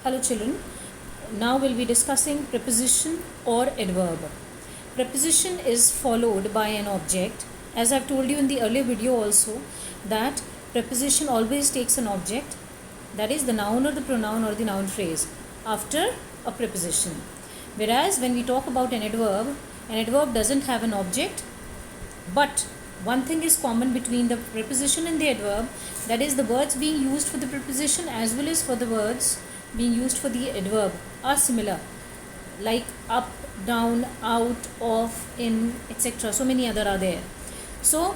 Hello children, now we'll be discussing preposition or adverb. Preposition is followed by an object. As I've told you in the earlier video also, that preposition always takes an object, that is the noun or the pronoun or the noun phrase, after a preposition. Whereas when we talk about an adverb doesn't have an object, but one thing is common between the preposition and the adverb, that is the words being used for the preposition as well as for the words being used for the adverb are similar, like up, down, out, off, in, etc. So many other are there. So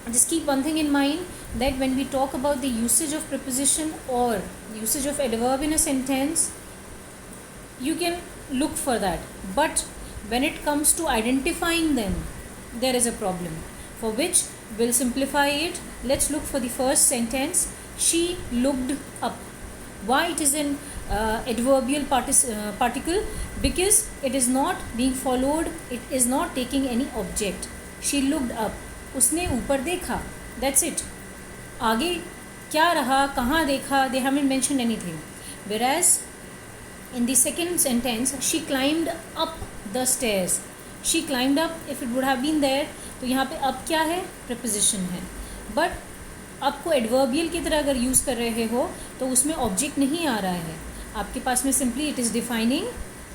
just keep one thing in mind, that when we talk about the usage of preposition or usage of adverb in a sentence, you can look for that, but when it comes to identifying them, there is a problem, for which we'll simplify it. Let's look for the first sentence. She looked up. Why it is an adverbial particle? Because it is not being followed, it is not taking any object. She looked up, उसने ऊपर देखा, that's it. आगे क्या रहा, कहाँ देखा, they haven't mentioned anything. Whereas in the second sentence, she climbed up the stairs. She climbed up, if it would have been there, तो यहाँ पे up क्या है, preposition है. But up को adverbial की तरह अगर यूज़ कर रहे हो तो उसमें object नहीं आ रहा है. आपके पास में simply it is defining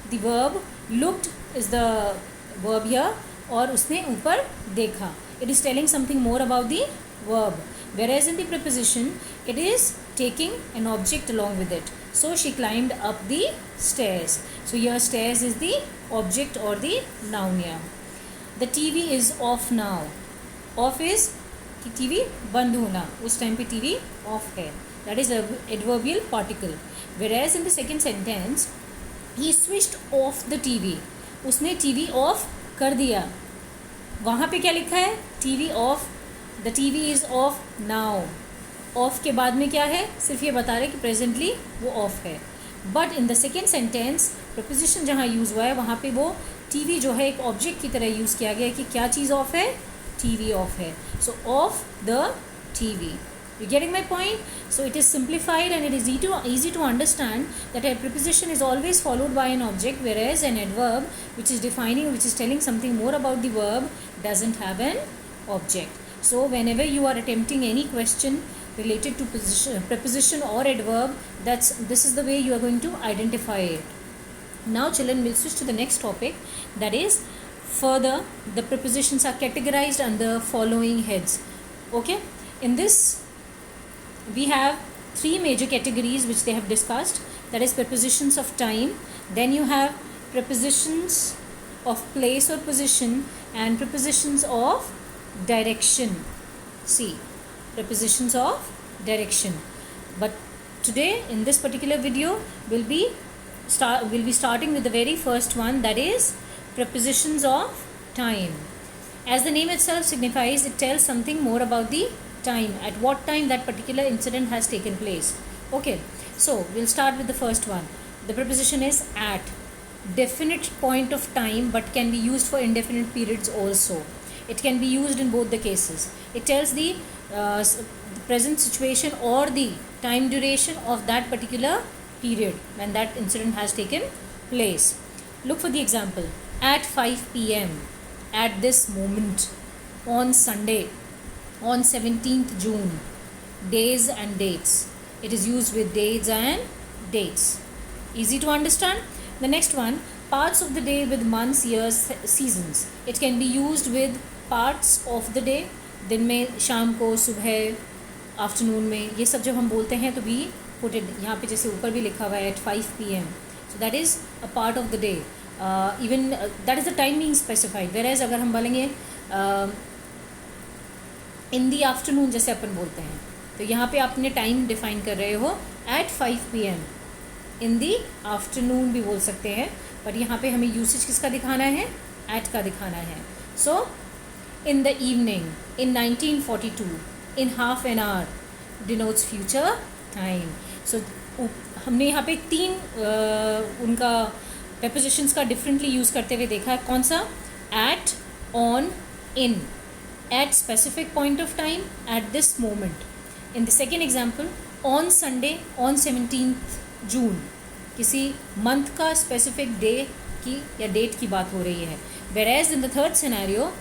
the verb. Looked is the verb here, और उसने ऊपर देखा. It is telling something more about the verb. Whereas in the preposition, it is taking an object along with it. So she climbed up the stairs. So here stairs is the object or the noun here. The TV is off now. Off is कि TV बंद होना, उस time पे TV off है. That is a adverbial particle. Whereas in the second sentence, he switched off the TV. उसने TV off कर दिया. वहाँ पे क्या लिखा है, TV off. The TV is off now. Off के बाद में क्या है, सिर्फ ये बता रहे कि presently वो off है. But in the second sentence, preposition जहाँ यूज़ हुआ है वहाँ पे वो TV जो है एक ऑब्जेक्ट की तरह यूज़ किया गया है कि क्या चीज़ ऑफ है, TV ऑफ है. So off the TV. You getting my point? So it is simplified and it is easy to understand that a preposition is always followed by an object, whereas an adverb which is defining, which is telling something more about the verb, doesn't have an object. So whenever you are attempting any question related to preposition or adverb, this is the way you are going to identify it. Now children, we'll switch to the next topic, that is further the prepositions are categorized under following heads. Okay, in this we have three major categories which they have discussed, that is prepositions of time, then you have prepositions of place or position, and prepositions of direction. See, prepositions of direction. But today in this particular video we'll be starting with the very first one, that is prepositions of time. As the name itself signifies, it tells something more about the time, at what time that particular incident has taken place. Okay, so we'll start with the first one. The preposition is at. Definite point of time, but can be used for indefinite periods also. It can be used in both the cases. It tells the present situation or the time duration of that particular period when that incident has taken place. Look for the example. At 5 p.m. at this moment, on Sunday, on 17th June. Days and dates. It is used with dates and dates. Easy to understand. The next one, parts of the day with months, years, seasons. It can be used with parts of the day. दिन में, शाम को, सुबह, afternoon में, ये सब जब हम बोलते हैं तो भी put it, यहाँ पे जैसे ऊपर भी लिखा हुआ है at 5 p.m. So that is a part of the day. Even that is the time being specified. Whereas अगर हम बोलेंगे in the afternoon जैसे अपन बोलते हैं, तो यहाँ पे आपने टाइम डिफाइन कर रहे हो at 5 p.m. in the afternoon भी बोल सकते हैं, पर यहाँ पे हमें यूसेज किसका दिखाना है, at का दिखाना है. So in the evening, in 1942, in half an hour denotes future time. So हमने यहाँ पे तीन उनका prepositions का differently यूज़ करते हुए देखा है. कौन सा? at, on, in. At specific point of time, at this moment. In the second example, on Sunday, on 17th June. किसी मंथ का स्पेसिफिक डे की या डेट की बात हो रही है। Whereas in the third scenario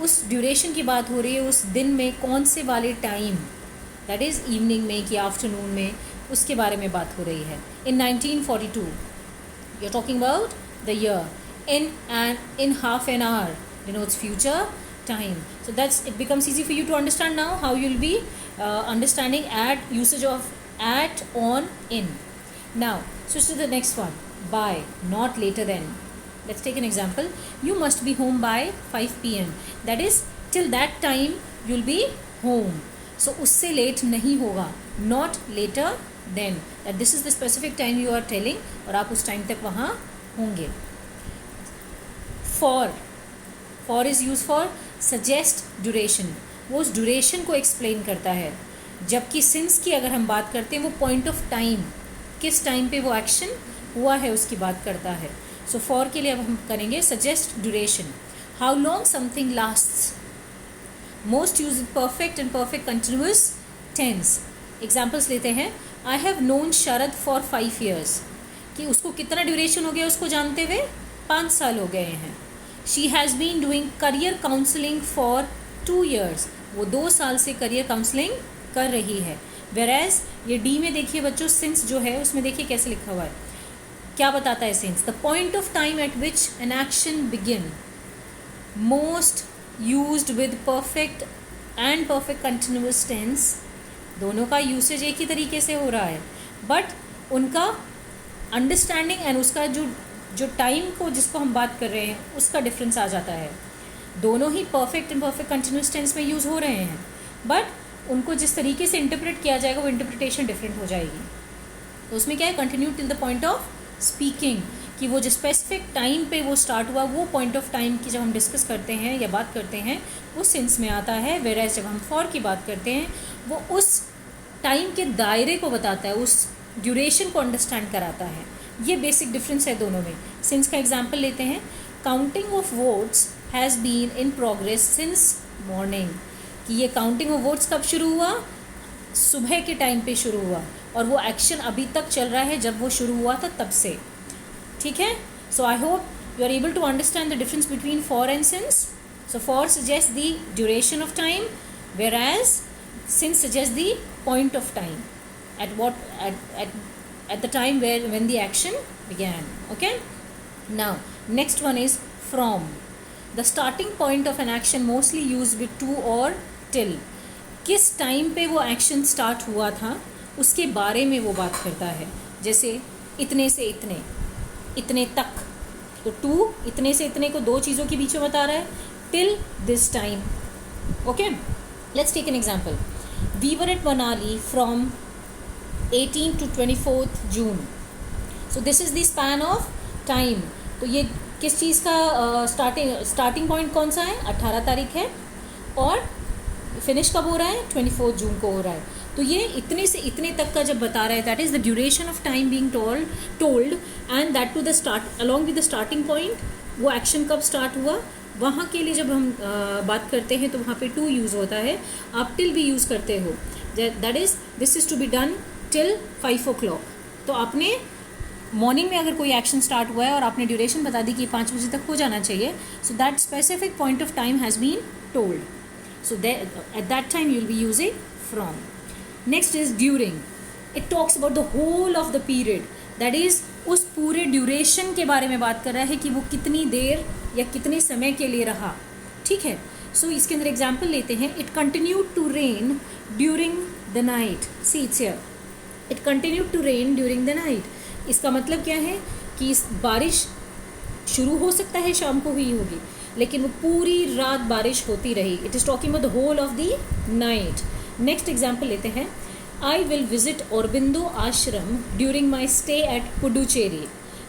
उस ड्यूरेशन की बात हो रही है, उस दिन में कौन से वाले टाइम, दैट इज़ इवनिंग में कि आफ्टरनून में, उसके बारे में बात हो रही है। In 1942 you are talking about the year, in half an hour denotes future time. So that's it becomes easy for you to understand now how you'll be understanding at usage of at, on, in. Now switch to the next one, by, not later than. Let's take an example. You must be home by 5 p.m. That is till that time you'll be home. So उससे late नहीं होगा, not later than. That this is the specific time you are telling और आप उस time तक वहाँ होंगे. For is use for suggest duration, वो उस ड्यूरेशन को एक्सप्लेन करता है, जबकि सिंस की अगर हम बात करते हैं वो पॉइंट ऑफ टाइम, किस टाइम पे वो एक्शन हुआ है उसकी बात करता है. सो फॉर के लिए अब हम करेंगे suggest duration. How long something lasts, most use perfect and perfect continuous tense. Examples लेते हैं. I have known Sharad for 5 years, कि उसको कितना ड्यूरेशन हो गया उसको जानते हुए 5 साल हो गए हैं. She has been doing career counselling for 2 years, वो 2 साल से करियर काउंसलिंग कर रही है. वेरएज ये डी में देखिए बच्चों, सिंस जो है उसमें देखिए कैसे लिखा हुआ है, क्या बताता है since. The point of time at which an action begin, most used with perfect and perfect continuous tense. दोनों का यूसेज एक ही तरीके से हो रहा है, बट उनका अंडरस्टैंडिंग एंड उसका जो टाइम को जिसको हम बात कर रहे हैं उसका डिफरेंस आ जाता है. दोनों ही perfect and perfect continuous tense में यूज़ हो रहे हैं, बट उनको जिस तरीके से इंटरप्रेट किया जाएगा वो इंटरप्रिटेशन डिफरेंट हो जाएगी. तो उसमें क्या है, continue till the point of speaking, कि वो जो स्पेसिफिक टाइम पे वो स्टार्ट हुआ, वो पॉइंट ऑफ टाइम की जब हम डिस्कस करते हैं या बात करते हैं वो सिंस में आता है. वेरएज जब हम फॉर की बात करते हैं वो उस टाइम के दायरे को बताता है, उस ड्यूरेशन को अंडरस्टैंड कराता है. ये बेसिक डिफरेंस है दोनों में. सिंस का एग्जांपल लेते हैं. Counting of votes has been in progress since morning, कि ये काउंटिंग ऑफ वोट्स कब शुरू हुआ, सुबह के टाइम पे शुरू हुआ, और वो एक्शन अभी तक चल रहा है जब वो शुरू हुआ था तब से. ठीक है. So I hope you are able to understand the difference between for and since. So for suggest the duration of time, whereas since suggests the point of time at what at the time when the action began. Okay, now next one is from. The starting point of an action mostly used with to or till. किस time पे वो action start हुआ था उसके बारे में वो बात करता है. जैसे इतने से इतने, इतने तक, तो टू इतने से इतने को 2 चीज़ों के बीच में बता रहा है. Till this time. Okay, let's take an example. We were at Manali from 18 to 24th June. So this is the span of time. तो ये किस चीज़ का स्टार्टिंग पॉइंट कौन सा है, 18 तारीख है, और फिनिश कब हो रहा है, 24 जून को हो रहा है. तो ये इतने से इतने तक का जब बता रहा है, that is the duration of time being told and that to the start along with the starting point. वो एक्शन कब स्टार्ट हुआ, वहाँ के लिए जब हम बात करते हैं तो वहाँ पे टू यूज़ होता है. आप टिल भी यूज़ करते हो, that is this is to be done till 5 o'clock. तो आपने मॉर्निंग में अगर कोई एक्शन स्टार्ट हुआ है और आपने ड्यूरेशन बता दी कि 5 बजे तक हो जाना चाहिए, so that specific point of time has been told. So at that time you will be using from. Next is during. It talks about the whole of the period, that is उस पूरे duration के बारे में बात कर रहा है कि वो कितनी देर या कितने समय के लिए रहा. ठीक है. सो इसके अंदर एग्जाम्पल लेते हैं. It continued to rain during the night. See it's here, it continued to rain during the night. इसका मतलब क्या है कि बारिश शुरू हो सकता है शाम को हुई होगी, लेकिन वो पूरी रात बारिश होती रही. It is talking about the whole of the night. Next example लेते हैं. आई विल विजिट औरबिंदो आश्रम during my stay at Puducherry.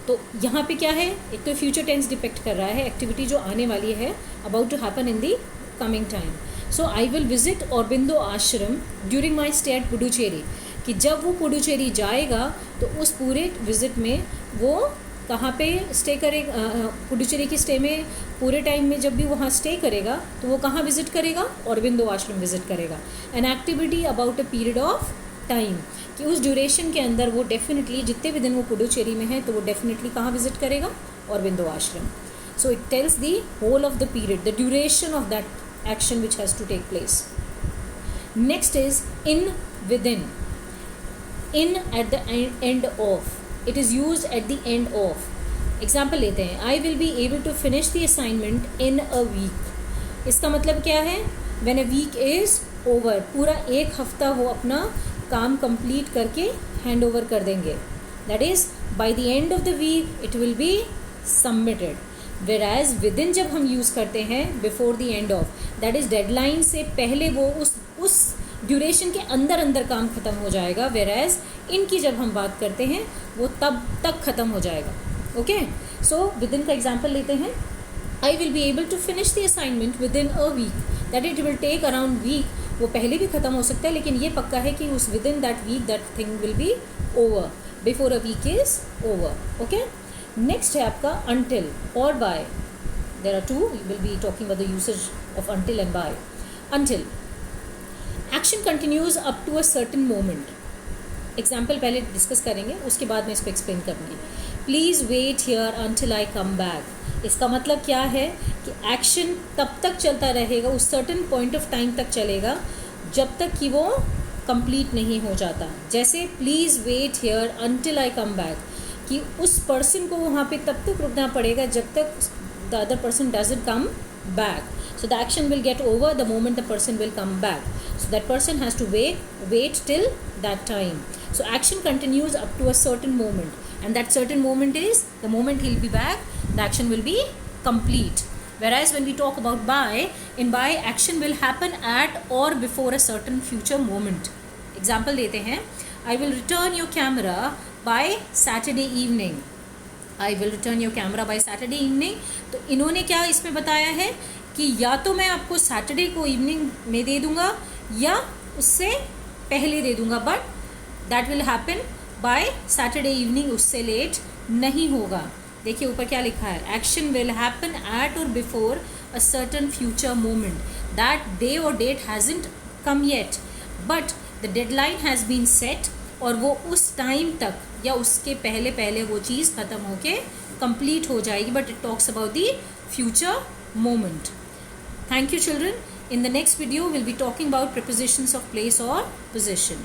तो यहाँ पे क्या है, एक तो फ्यूचर टेंस डिपेक्ट कर रहा है, एक्टिविटी जो आने वाली है, about to happen in the coming time. So I will visit Aurobindo आश्रम during my stay at Puducherry, कि जब वो पुडुचेरी जाएगा तो उस पूरे विज़िट में वो कहाँ पे स्टे करेगा, पुडुचेरी की स्टे में पूरे टाइम में जब भी वहाँ स्टे करेगा तो वो कहाँ विज़िट करेगा, औरबिंदो आश्रम विज़िट करेगा. An activity about a period of time, कि उस ड्यूरेशन के अंदर वो डेफिनेटली जितने भी दिन वो पुडुचेरी में है तो वो डेफिनेटली कहाँ विजिट करेगा, Aurobindo Ashram. So it tells the whole of the period, the duration of that action which has to take place. Next is in, within. In at the end of, it is use at the end of. Example लेते हैं, I will be able to finish the assignment in a week. इसका मतलब क्या है, when a week is over, पूरा एक हफ्ता वो अपना काम कंप्लीट करके हैंड ओवर कर देंगे. That is by the end of the week it will be submitted. Whereas within जब हम यूज़ करते हैं before the end of, that is deadline से पहले वो उस ड्यूरेशन के अंदर काम ख़त्म हो जाएगा. वेर एज इनकी जब हम बात करते हैं वो तब तक ख़त्म हो जाएगा. ओके, सो विदिन का एग्जाम्पल लेते हैं. I will be able to finish the assignment within a week, that it will take around week. वो पहले भी ख़त्म हो सकता है, लेकिन ये पक्का है कि उस within that week that thing will be over, before a week is over. Okay, next है आपका until और by. There are two. We will be talking about the usage of until and by. Until, action continues up to a certain moment. Example पहले discuss करेंगे, उसके बाद मैं इसको explain करूँगी. Please wait here until I come back. इसका मतलब क्या है कि एक्शन तब तक चलता रहेगा, उस सर्टन पॉइंट ऑफ टाइम तक चलेगा जब तक कि वो कंप्लीट नहीं हो जाता. जैसे please wait here until I come back, कि उस पर्सन को वहाँ पे तब तक रुकना पड़ेगा जब तक the other person doesn't come back. So the action will get over the moment the person will come back. So that person has to wait till that time. So action continues up to a certain moment, and that certain moment is the moment he'll be back, the action will be complete. Whereas when we talk about by, in by action will happen at or before a certain future moment. Example लेते हैं, I will return your camera by Saturday evening. I will return your camera by Saturday evening. तो इन्होंने क्या इसमें बताया है कि या तो मैं आपको सैटरडे को इवनिंग में दे दूँगा या उससे पहले दे दूँगा, but that will happen by Saturday evening, उससे लेट नहीं होगा. देखिए ऊपर क्या लिखा है, action will happen at or before a certain future moment. That day or date hasn't come yet, but the deadline has been set, और वो उस टाइम तक या उसके पहले पहले वो चीज़ ख़त्म होके कंप्लीट हो जाएगी. But it talks about the future moment. Thank you children. In the next video we'll be talking about prepositions of place or position.